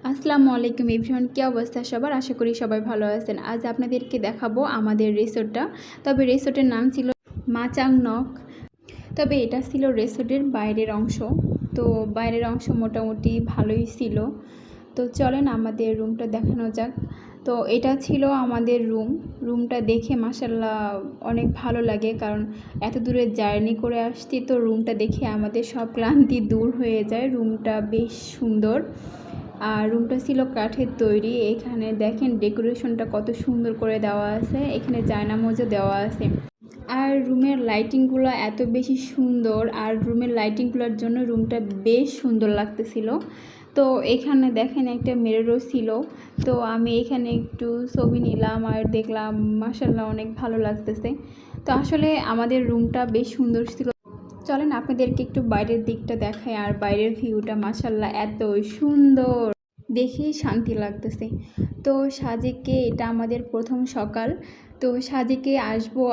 আসসালামু আলাইকুম এভরিওয়ান, কি অবস্থা সবার? আশা করি সবাই ভালো আছেন। আজ আপনাদেরকে দেখাবো আমাদের রিসোর্টটা। তবে রিসোর্টের নাম ছিল মাচাং নক। তবে এটা ছিল রিসোর্টের বাইরের অংশ। তো বাইরের অংশ মোটামুটি ভালোই ছিল। তো চলেন আমাদের রুমটা দেখানো যাক। তো এটা ছিল আমাদের রুমটা দেখে মাশাআল্লাহ অনেক ভালো লাগে, কারণ এত দূরে জার্নি করে আসছি, তো রুমটা দেখে আমাদের সব ক্লান্তি দূর হয়ে যায়। রুমটা বেশ সুন্দর, আর রুমটা ছিল কাঠের তৈরি। এখানে দেখেন ডেকোরেশনটা কত সুন্দর করে দেওয়া আছে, এখানে জায়নামাজও দেওয়া আছে। আর রুমের লাইটিংগুলো এত বেশি সুন্দর, আর রুমের লাইটিংগুলোর জন্য রুমটা বেশ সুন্দর লাগতেছিল। তো এখানে দেখেন একটা মিররও ছিল। তো আমি এখানে একটু ছবি নিলাম আর দেখলাম মাশাআল্লাহ অনেক ভালো লাগতেছে। তো আসলে আমাদের রুমটা বেশ সুন্দর ছিল। চলেন আপনাদেরকে একটু বাইরের দিকটা দেখাই, আর বাইরের ভিউটা মাশাআল্লাহ এত সুন্দর, দেখেই শান্তি লাগতেছে। তো সাজেকে এটা আমাদের প্রথম সকাল। তো সাজেকে আসবো,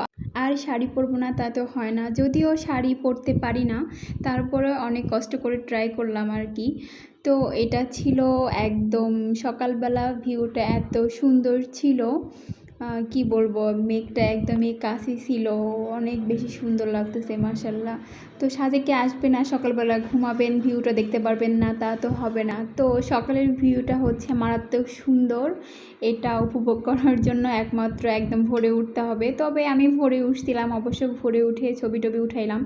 আর শাড়ি পরবো না তা তো হয় না, যদিও শাড়ি পরতে পারি না, তারপরে অনেক কষ্ট করে ট্রাই করলাম আর কি। তো এটা ছিল একদম সকালবেলা, ভিউটা এত সুন্দর ছিল, কি বলবো, মেঘটা একদমই কাছে ছিল, অনেক বেশি সুন্দর লাগতেছে মাশাআল্লাহ। তো সাজেকে আসবে না, সকালবেলা ঘুমাবেন, ভিউটা দেখতে পারবেন না তা তো হবে না। তো সকালের ভিউটা হচ্ছে মারাত্মক সুন্দর, এটা উপভোগ করার জন্য একমাত্র একদম ভোরে উঠতে হবে। তবে আমি ভোরে উঠছিলাম, অবশ্য ভোরে উঠে ছবি টবি উঠাইলাম।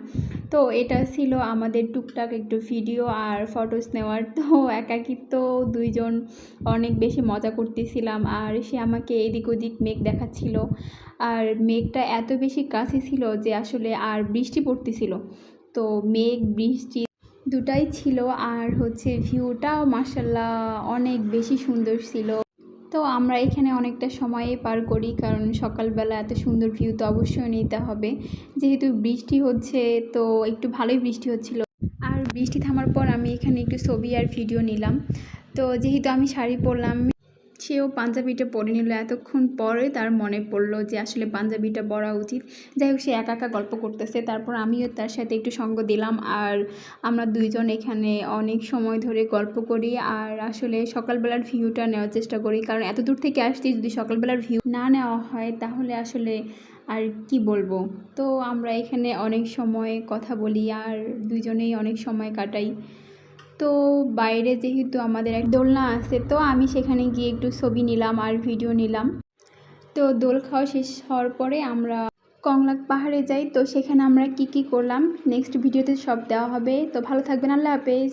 তো এটা ছিল আমাদের টুকটাক একটু ভিডিও আর ফটোস নেওয়ার। তো একাকিত্ব, দুইজন অনেক বেশি মজা করতেছিলাম, আর সে আমাকে এদিক ওদিক মেঘ দেখাচ্ছিল। আর মেঘটা এত বেশি কাছে ছিল যে আসলে, আর বৃষ্টি পড়তেছিল। তো মেঘ বৃষ্টি দুটাই ছিল, আর হচ্ছে ভিউটাও মাশাআল্লাহ অনেক বেশি সুন্দর ছিল। তো আমরা এখানে অনেকটা সময় পার করি, কারণ সকালবেলা এত সুন্দর ভিউ তো অবশ্যই নিতে হবে। যেহেতু বৃষ্টি হচ্ছে, তো একটু ভালোই বৃষ্টি হচ্ছিল। আর বৃষ্টি থামার পর আমি এখানে একটু ছবি আর ভিডিও নিলাম। তো যেহেতু আমি শাড়ি পরলাম, সেও পাঞ্জাবিটা পরে নিল। এতক্ষণ পরে তার মনে পড়লো যে আসলে পাঞ্জাবিটা পরা উচিত। যাই হোক, সে একা একা গল্প করতেছে, তারপর আমিও তার সাথে একটু সঙ্গ দিলাম। আর আমরা দুইজন এখানে অনেক সময় ধরে গল্প করি, আর আসলে সকালবেলার ভিউটা নেওয়ার চেষ্টা করি, কারণ এত দূর থেকে আসছি, যদি সকালবেলার ভিউ না নেওয়া হয় তাহলে আসলে আর কি বলবো। তো আমরা এখানে অনেক সময় কথা বলি, আর দুইজনেই অনেক সময় কাটাই। তো বাইরে যেহেতু আমাদের এক দোলনা আছে, তো আমি সেখানে গিয়ে একটু ছবি নিলাম আর ভিডিও নিলাম। তো দোল খাওয়া শেষ হওয়ার পরে আমরা কংলাক পাহাড়ে যাই। তো সেখানে আমরা কি কি করলাম নেক্সট ভিডিওতে সব দেওয়া হবে। তো ভালো থাকবেন, আল্লাহ হাফেজ।